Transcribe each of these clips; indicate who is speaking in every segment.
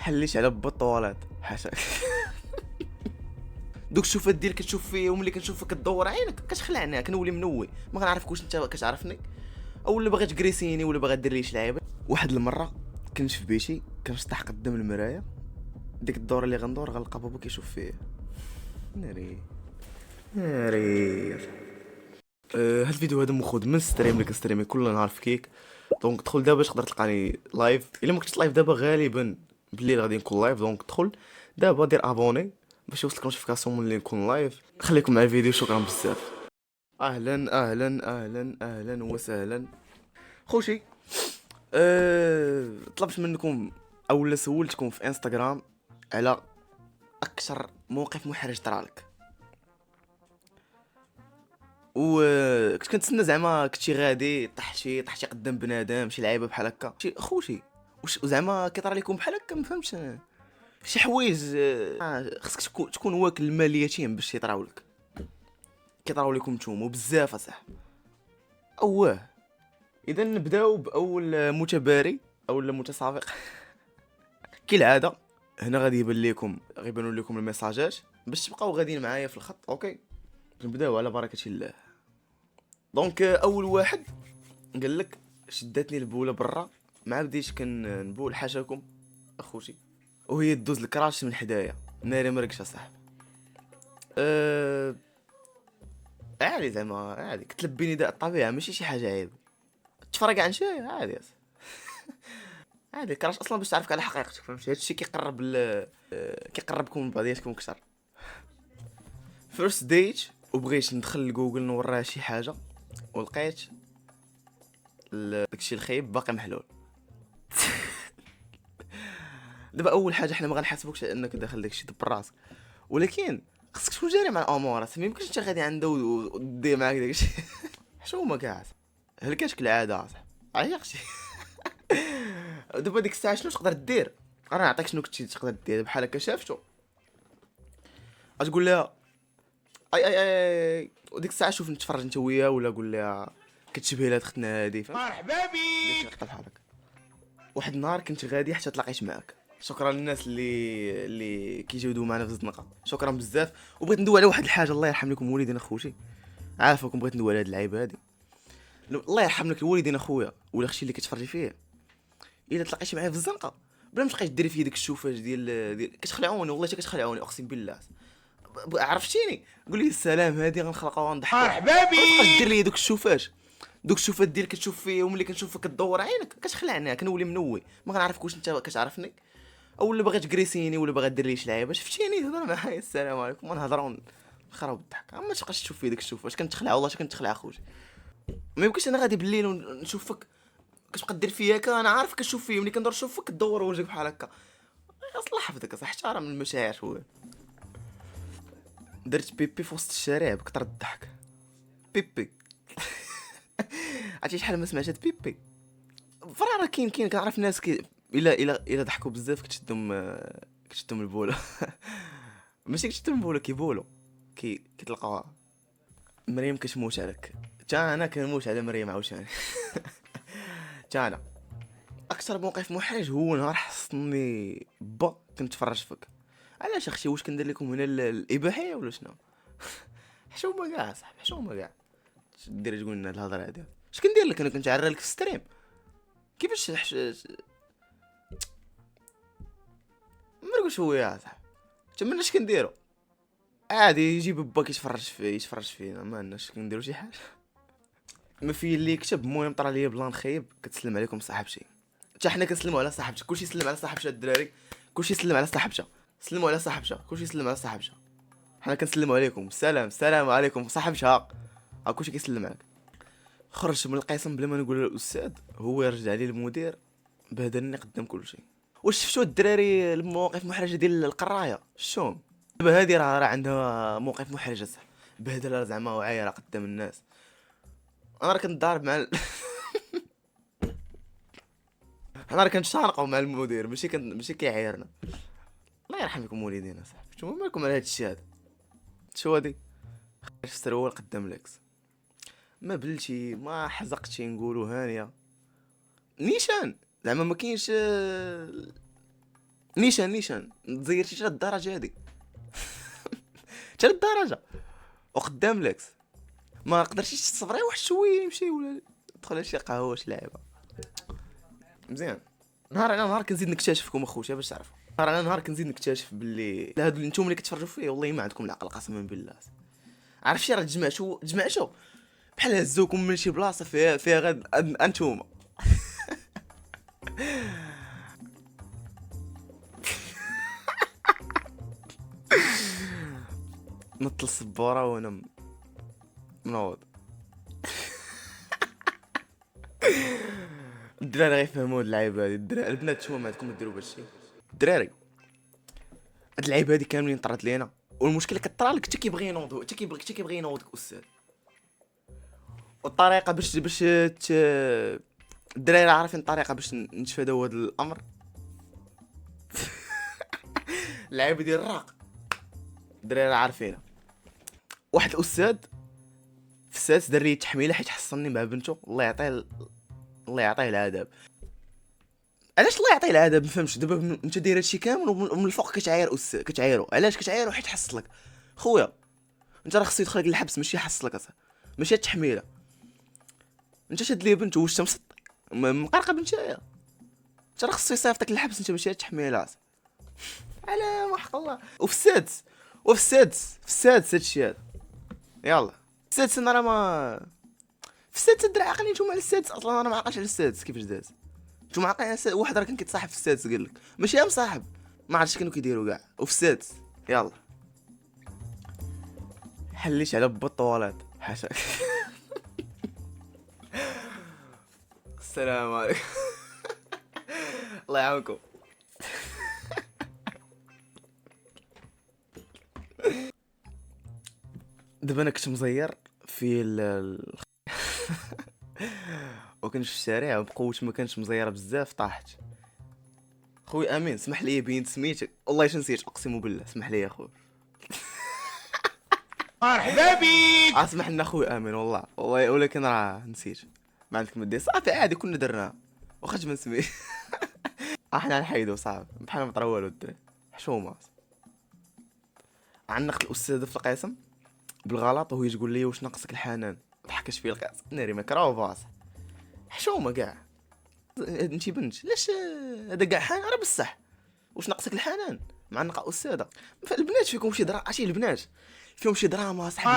Speaker 1: حليت على بطولات حاشاك. دوك الشوفات ديالك كتشوف فيهم ملي كنشوفك كدور عينك كتخلعني كنولي منوي ما غنعرفك واش انت كتعرفني اولا باغي تكريسيني ولا باغي دير لي شي لعيبه. واحد المره كنت في بيتي كنشطح قدام المرايه، ديك الدوره اللي غندور غنلقى بابا كيشوف فيا. ناري ناري. هاد الفيديو هذا مخود من ستريم اللي كنستريمي كل نهار في كيك. دونك دخل دابا تقدر تلقاني لايف، الا ما كنتش لايف دابا غالبا بالليل غادي نكون لايف. دونك دخل دابا دير ابوني باش يوصلك نوتيفيكاسيون ملي نكون لايف. خليكم مع الفيديو، شكرا بزاف. اهلا اهلا اهلا اهلا وسهلا خوشي. طلبت منكم اولا سولتكم في انستغرام على اكثر موقف محرج طرالك، و كنت كنتسنى زعما كنتي غادي طحتي قدام بنادم شي لعيبه بحال هكا شي خوشي، واش زعما كيطرى لكم بحال هكا؟ ما فهمتش شي حوايج خصك تكون واكل المال اليتيم باش يطراو لك، كيطراو لكم نتوما بزاف اصاحبي. اوه اذا نبداو باول متباري او متسابق. كالعاده هنا غادي غيبانوا لكم الميساجات باش تبقاو غاديين معايا في الخط. اوكي نبداو على بركه الله. دونك اول واحد قال لك شداتني البوله برا مع بديت كنبول حاشاكم اخوتي، وهي دوز الكراش من حدايا ناري مرقش اصاحبي. عادي زعما عادي، كتلبي نداء الطبيعه ماشي شي حاجه عيب، تفرق عن شي عادي عادي. كراش اصلا باش تعرفك على حقيقتك، فهمتي؟ هادشي كيقرب كيقربكم من بعضياتكم اكثر. فيرست ديت وبغيت ندخل لجوجل نوراها شي حاجه ولقيت داكشي الخايب باقي محلول. دابا اول حاجه حنا ما غنحاسبوكش على انك داخل داكشي دبر راسك، ولكن خصك تكون جاري مع الامور. ما يمكنش انت غادي عنده ودي معاك داكشي. حشومه كاع هلكاتك العاده اصاحبي عيقتي. دابا ديك الساعه شنو تقدر دير؟ انا نعطيك شنو كنتي تقدر دير بحال هكا شافتو غتقول لها اي وديك الساعه شوف نتفرج انت وياه ولا قول لها كتشبه لها اختنا هادي
Speaker 2: مرحبا بيك.
Speaker 1: بحال هكا. واحد النهار كنت غادي حتى تلاقيت معاك. شكرا للناس اللي كيجاودوا معنا في الزنقه، شكرا بزاف. وبغيت ندوي على واحد الحاجه، الله يرحم لكم والدين اخوتي، عافاكم بغيت ندوي على هاد اللعيبه هادي. الله يرحم لك الوالدين اخويا ولا اختي اللي كتفرجي فيه، الا تلاقيتي معايا في الزنقه بلا ما تبقايش ديري فيا ديك الشوفاج ديال كتخلعوني والله حتى كتخلعوني اقسم بالله. عرفتيني قول لي السلام هادي غنخلقوا ونضحكوا.
Speaker 2: مرحبا
Speaker 1: ما تبقاش دير
Speaker 2: بيك.
Speaker 1: لي دوك الشوفاج، دوك الشوفات ديالك كتشوف فيهم ملي كنشوفك كدور عينك كتخلعني كنولي منوي ما غنعرفك واش انت كتعرفني اولا باغي تكريسيني ولا باغي دير لي شي لعيبه. شفتيني تهضر معايا السلام عليكم ونهضروا نخربوا بالضحك. ما تبقاش تشوف في داك الشوفه اش كنتخلع والله اش كنتخلع اخوتي. ما يمكنش انا غادي بالليل ونشوفك كتبقى دير فيا هكا. انا عارفك كتشوف فيا ملي كندور نشوفك كدور وجهك بحال هكا. اصلا حفظك صح احترم المشاعر شويه. درت بيبي في وسط الشارع بكثر الضحك. بيبي. عرفتي شحال ما سمعت هاد بيبي فرا راه كاين كنعرف ناس الا ضحكوا بزاف كتشدهم البوله. ماشي كتشدهم البوله كيبولوا كيطلقوها. مريم كتموت عليك، تا انا كنموت على مريم عاوتاني. تا انا اكثر موقف محرج هو نهار حصني با كنتفرج فيك. علاش اختي واش كندير لكم هنا الاباحيه ولا شنو؟ حشومه كاع صاحبي حشومه كاع. دير تقول لنا الهضره هادي اش كندير لك؟ انا كنت عرى لك في ستريم كيفاش مرقوا شويه صاحبي. تما اش كنديروا؟ عادي يجي باك يتفرج فينا ما عندناش كنديروا شي حاجه. ما في اللي يكتب. المهم طرا ليا بلان خايب كتسلم عليكم صاحبتي، حتى حنا كنسلموا على صاحبتك. كلشي يسلم على صاحبته الدراري، كلشي يسلم على صاحبته. سلموا على صاحبته، كلشي يسلم على صاحبته. حنا كنسلموا عليكم السلام عليكم صاحبتها. كلشي كيسلم عليك. خرجت من القسم بلا ما نقول للاستاذ، هو يرجع لي المدير بهدلني قدام كلشي. واش شفتوا الدراري المواقف محرجه ديال القرايه؟ شوم دابا هادي راه عندها موقف محرج صح، بهدله زعما وعايره قدام الناس. انا راه كنت ضارب مع انا راه كنتشارقوا مع المدير ماشي كيعايرنا. الله يرحم لكم والدينا صاحبي. نتوما مالكم على هادشي هذا؟ شو هادي السروال قدام الاكس؟ ما بلتي ما حزقتي نقولوا هانيه نيشان زعما ما كاينش نيشان تزيرتي حتى الدرجه هادي. حتى الدرجه وقدام لاكس ما قدرتيش تصبري واحد شويه يمشي ولا تدخل شي قهوه شي لعبه مزيان. نهار على نهار كنزيد نكتشفكم اخوتي باش تعرفوا، نهار على نهار كنزيد نكتشف باللي هادو اللي نتوما اللي كتفرجوا فيه والله ما عندكم العقل قسما بالله. عرفتي راه تجمعتو بحال هزوكم من شي بلاصه فيها غير انتوما. نط السبوره وانا منوض. الدراري غيفهموا هاد اللعيبه هادي، الدراري البنات شوما ما عندكم ديروا بهادشي. الدراري هاد اللعيبه هادي كاملين طرات لينا، والمشكله كطرالك حتى كيبغي ينوض، حتى كيبغي ينوضك استاذ. والطريقه باش الدراري عارفين الطريقه باش نتفاداو هاد الامر. اللعيبه ديال الراق الدراري عارفينها. واحد الاستاذ في السادس دار لي تحميله حيت حصلني مع بنته، الله يعطيه العذاب. علاش الله يعطيه العذاب؟ ما فهمتش. دابا انت داير هادشي كامل ومن الفوق كتعاير كتعايرو. علاش كتعايرو؟ حيت حصلك خويا. انت راه خصو يدخلك للحبس ماشي يحصلك اصاحبي، ماشي التحميله. انت شاد لي بنت واش مسط مقرقه بنتايا، انت راه خصو يصيفطك للحبس انت ماشي التحميله اصاحبي. على ما حق الله. وفي السادس هادشي هذا. يلا السادس انا راه ما في السادس الدرا عاقلين نتوما على السادس اصلا. انا ما عاقلش على السادس كيفاش داز. نتوما عاقلين على السادس. واحد راه كان كيتصاحب في السادس قال لك ماشي يا مصاحب، ما عرفتش كانوا كيديروا كاع. وفي السادس يلا حليش على بالطواليت حاشاك. السلام عليكم. الله يعاونكم. دابا انا كنت مزير في وكنت في الشارع وبقوه ما كانش مزيره بزاف طاحت. خويا امين سمح لي بين سميتك والله اش نسيت اقسم بالله سمح لي يا خويا.
Speaker 2: مرحبا بيك.
Speaker 1: اسمح لنا خويا امين والله ولكن راه نسيت. ما عندك مدي صافي عادي كنا درناها واخا ما نسمي. احنا نحيدو صافي بحال ما طرا والو الدراري حشومه. عنقت الاستاذ في القسم بالغلط وهو تقول لي واش ناقصك الحنان. ضحكت فيه القاسم ناري مكروفاس حشومه كاع. انتي بنت لاش هذا كاع حنان راه بصح واش ناقصك الحنان معنقه استاذه. البنات فيكم شي دراما، عرفتي البنات فيهم شي دراما صاحبي.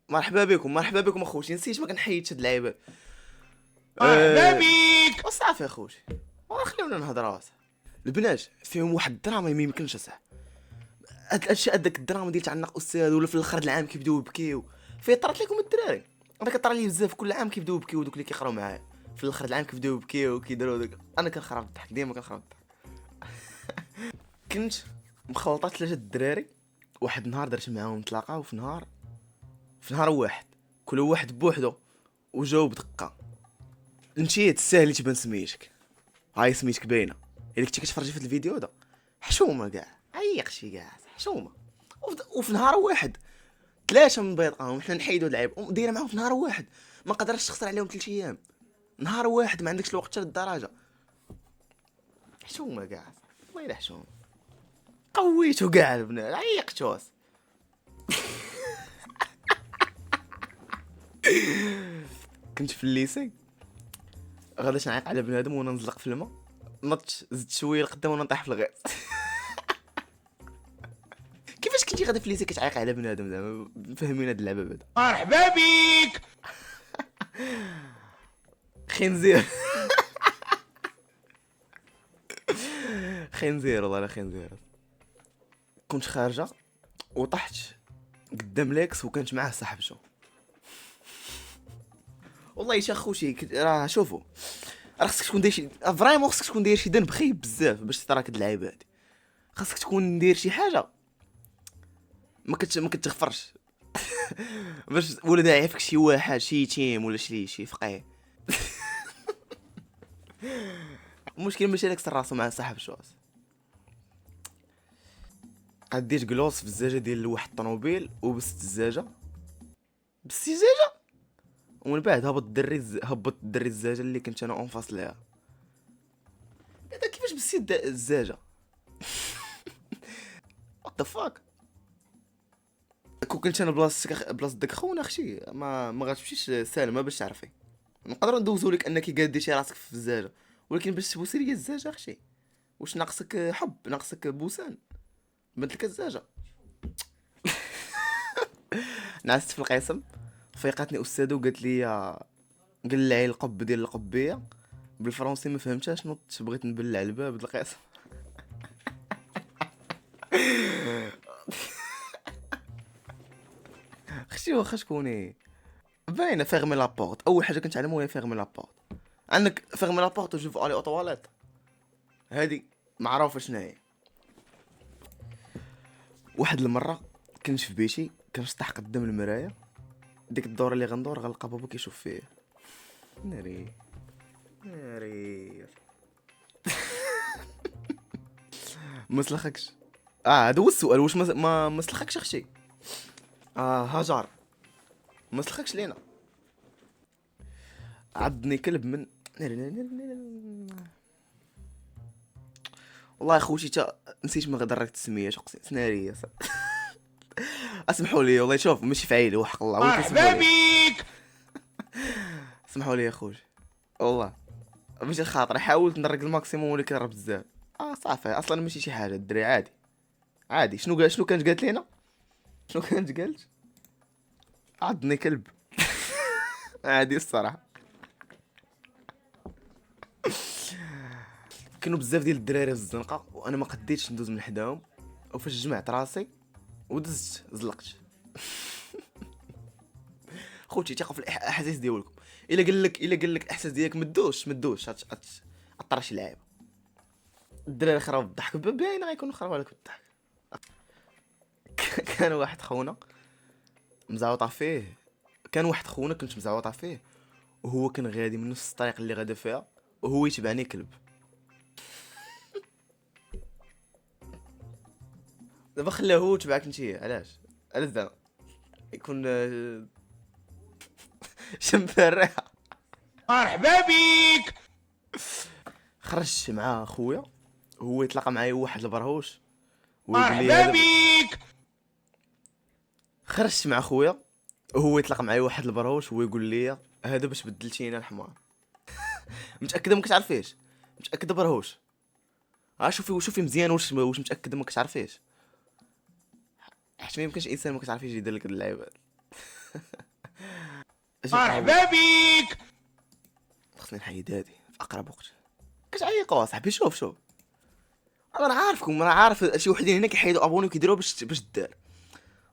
Speaker 2: مرحبا بيك.
Speaker 1: مرحبا بكم اخوتي. نسيت ما كنحيدش هاد اللعيبه.
Speaker 2: مرحبا بيك.
Speaker 1: وصافي اخوتي خليونا نهضروا. البنات فيهم واحد الدراما ما يمكنش اصاحبي. هاد الاشياء داك الدراما ديال تعنق استاذ ولا في الاخر العام كيبداو يبكيو. في طرات لكم الدراري انا كطرا لي بزاف كل عام كيبداو يبكيو دوك اللي كيقراو معايا في الاخر العام كيبداو يبكيو وكيديروا داك. انا كنخرب الضحك ديما كنخرب الضحك. كنت مخلطه ثلاثه الدراري. واحد النهار درت معاهم نتلاقاو في نهار واحد كل واحد بوحدو وجاوب بدقه. انتي تساهلي تبان سميتك هاي سميتك باينه الا كنتي كتفرجي في الفيديو دا حشومه كاع عيقتي كاع حشومه. وفي نهار واحد ثلاثه من بيضاهم حنا نحيدو اللعيب ودايره معاهم في نهار واحد ما قدرتش تخسر عليهم 3 ايام. نهار واحد ما عندكش الوقت حتى للدرجه. حشومه كاع والله الا حشومه. قويتو كاع البنات عيقتو. كنت في الليسي غاداش نعيق على بنادم وانا نزلق في الماء نطت زدت شويه لقدام وانا نطيح في الغاز. كيفاش كنتي غادا في الليسي كتعيق على بنادم زعما فهمينا هاد اللعبه بعدا.
Speaker 2: مرحبا بيك.
Speaker 1: خنزير. خنزير والله لا خنزير. كنت خارجه وطحت قدام لاكس وكانت معاه صاحبته. والله يا خوتي راه شوفوا راه خصك تكون داير شي فريمون خصك تكون داير شي ذنب خايب بزاف باش تراك هاد اللعيبه هادي. خاصك تكون داير شي حاجه ما كتغفرش. باش ولا داعي فيك شي واحد شي يتيم ولا شي فقيه. المشكل ماشي داك راسو مع صاحب الشوز. قديت كلوص في الزاجه ديال واحد الطوموبيل وبست الزاجه ومن بعد هبط الدري الزاجه اللي كنت انا اونفاص ليها. هذا كيفاش لبستي الزاجه. وات ذا فاك. كون كنت انا بلاصه داك خونا اختي ما غاتمشيش سالمه باش تعرفي. نقدروا ندوزو لك انك قاديتي راسك في الزاجه، ولكن باش تبوسي لي الزاجه اختي واش ناقصك حب، ناقصك بوسان، بنت لك الزاجه. نعست في القسم، فيقاتني استاذه وقالت لي قلعي القب ديال القبيه. بالفرنسي ما فهمتهاش، نط بغيت نبلع الباب د القسم. اختي واخا تكوني باينه فيغمي لابورت. اول حاجه كنتعلموها هي فيغمي لابورت. عندك فيغمي لابورت وجو فو الي او طواليت، هادي معروفه شنو هي. واحد المره كنت في بيتي كنسطح قدام المرايه، ديك الدوره اللي غندور غنلقى بابا كيشوف فيه. ناري ما سلخكش. هذا هو السؤال، واش ما سلخكش اختي؟ هاجر ما سلخكش لينا. عضني كلب من والله خوتي تا نسيت ما غدرك التسميه شقسي سناريه. اسمحوا لي والله، شوف ماشي فعيل وحق الله، ولكن
Speaker 2: مرحبا بيك.
Speaker 1: اسمحوا لي يا خوتي والله ماشي الخاطر، حاولت ندرك الماكسيموم ولكن راه بزاف. صافي اصلا ماشي شي حاجه الدري، عادي. شنو كانت قالت لينا؟ شنو كانت قالت؟ عضني كلب. عادي الصراحه. كانوا بزاف ديال الدراري في الزنقه وانا ما قديتش ندوز من حداهم، وفاش جمعت راسي ودزت زلقت. خوتي ثقوا في الاحاسيس ديالكم. الا قال لك الاحساس ديالك مدوش عطر شي لعيبه. الدراري خراو بالضحك، باين غيكونوا خراو عليك بالضحك. كان واحد خونا مزعوطه فيه، كنت مزعوطه فيه، وهو كان غادي من نفس الطريق اللي غادا فيها، وهو يتبعني كلب. دابا خلاه هو تبعك نتيا، علاش زعما يكون شم الريحه.
Speaker 2: مرحبا بيك.
Speaker 1: خرجت مع خويا وهو يتلاقى معايا واحد البرهوش ويقول لي
Speaker 2: مرحبا
Speaker 1: هذا.
Speaker 2: بيك.
Speaker 1: خرجت مع خويا وهو يتلاقى معايا واحد البرهوش ويقول لي هذا باش بدلتينا الحمار. متاكده ما كتعرفيش؟ متاكده برهوش؟ شوفي مزيان واش متاكده ما كتعرفيش؟ حيت ما يمكنش انسان ما كتعرفيش يدير لك هاد اللعيبات.
Speaker 2: مرحبا بيك.
Speaker 1: خصني نحيد هادي في اقرب وقت. كتعيقوا صاحبي. شوف انا عارفكم، انا عارف شي وحدين هنا كيحيدوا ابوني وكيديروها باش دار.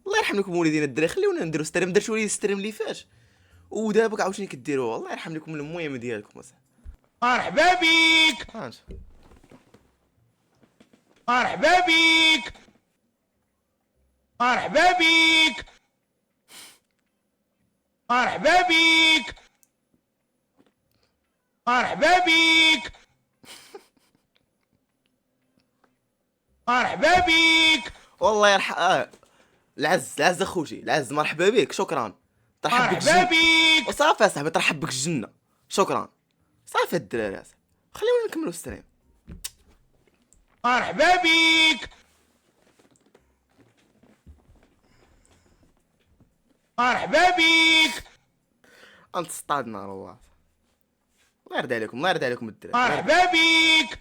Speaker 1: الله يرحم لكم وليدينا الدراري، خليونا نديروا ستريم. درتوا لي ستريم اللي فات ودابا عاوتاني كديروها. الله يرحم لكم المهم ديالكم اصاحبي.
Speaker 2: مرحبا بيك.
Speaker 1: انت
Speaker 2: مرحبا بيك. مرحبا بيك. مرحبا بيك. مرحبا بيك. مرحبا بيك.
Speaker 1: والله يرحم العز اخوتي العز. مرحبا بك، شكرا. ترحب بك
Speaker 2: مرحبا
Speaker 1: الجنة
Speaker 2: بيك.
Speaker 1: وصافي اصاحبي. ترحب بك الجنة، شكرا. صافي الدراري اصاحبي، خليونا نكملوا الستريم.
Speaker 2: مرحبا بيك. مرحبا بيك.
Speaker 1: انت اصطادنا والله. الله يرضي عليكم، الله يرضي عليكم الدراري.
Speaker 2: مرحبا بيك.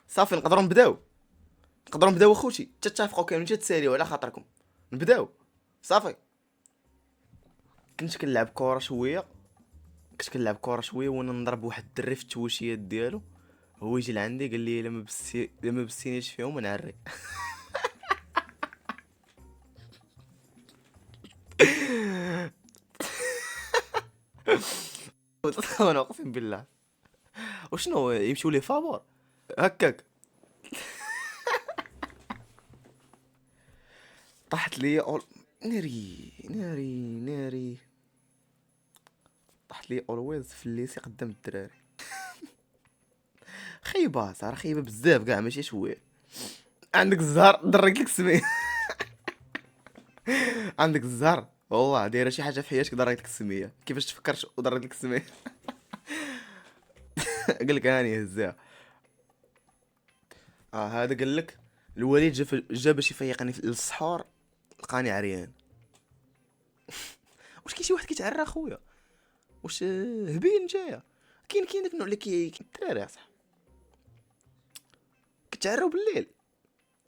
Speaker 1: صافي نقدروا نبداو اخوتي. تتفقوا كاملين تتساليو على خاطركم. نبداو صافي. كنت كنلعب كره شويه وانا نضرب واحد الدري في التوشيات ديالو. هو يجي لعندي قال لي الا ما بسينيش فيهم نعري. انا اقسم بالله. وشنو يمشيو لي فابور هكاك. طاحت لي ناري طاحت لي اولويز في الليسي قدام الدراري. خيبه صراحه، خيبه بزاف كاع ماشي شويه. عندك الزهر درك لك السميه. عندك الزهر والله دايره شي حاجه في حياتك درك لك السميه. كيفاش تفكرش ودرك لك السميه؟ قال لك هاني هزها. هذا قال لك الوالد جا باش يفيقني للسحور، لقاني عريان. واش كاين شي واحد كيتعرى خويا؟ واش هبين جايه؟ كاين داك النوع اللي الدراري صح كيتعراو بالليل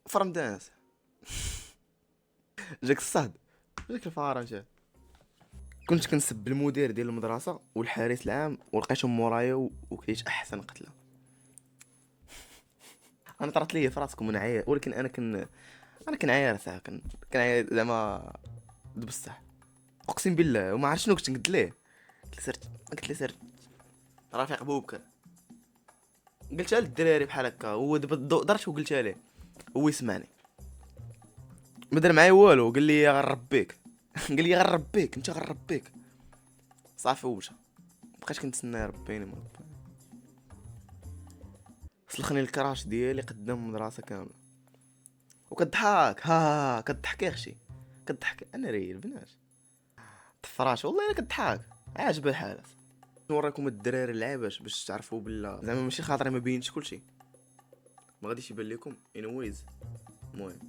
Speaker 1: في رمضان. جاك الصهد، جاك الفاره جا. كنت كنسب المدير ديال المدرسه والحارس العام ولقيتهم مورايا وكليت احسن قتله. انا طرات لي في راسكم انا عاير، ولكن انا كنعاير صح، كنعاير زعما بصح اقسم بالله. وما عرفت شنو كنت قلت ليه. قلت لي سير رفيق بوبكر، قلتها للدراري بحال هكا. هو دابا درت وقلتها ليه، هو يسمعني. ما دار معايا والو، قال لي غنربيك. قال لي غنربيك انت، غنربيك صافي ومشى. مبقيتش كنتسنى يربيني، ما رباني. سلخني الكراش ديالي قدام المدرسه كامله وكضحك. ها كضحك يا اختي، كضحك. انا ريل البنات طفراش والله الا كضحك. عاجب الحال. نوريكم الدراري اللعابات باش تعرفوا بلا زعما ماشي خاطري ما بينش كلشي، ما غاديش يبان لكم انويز. المهم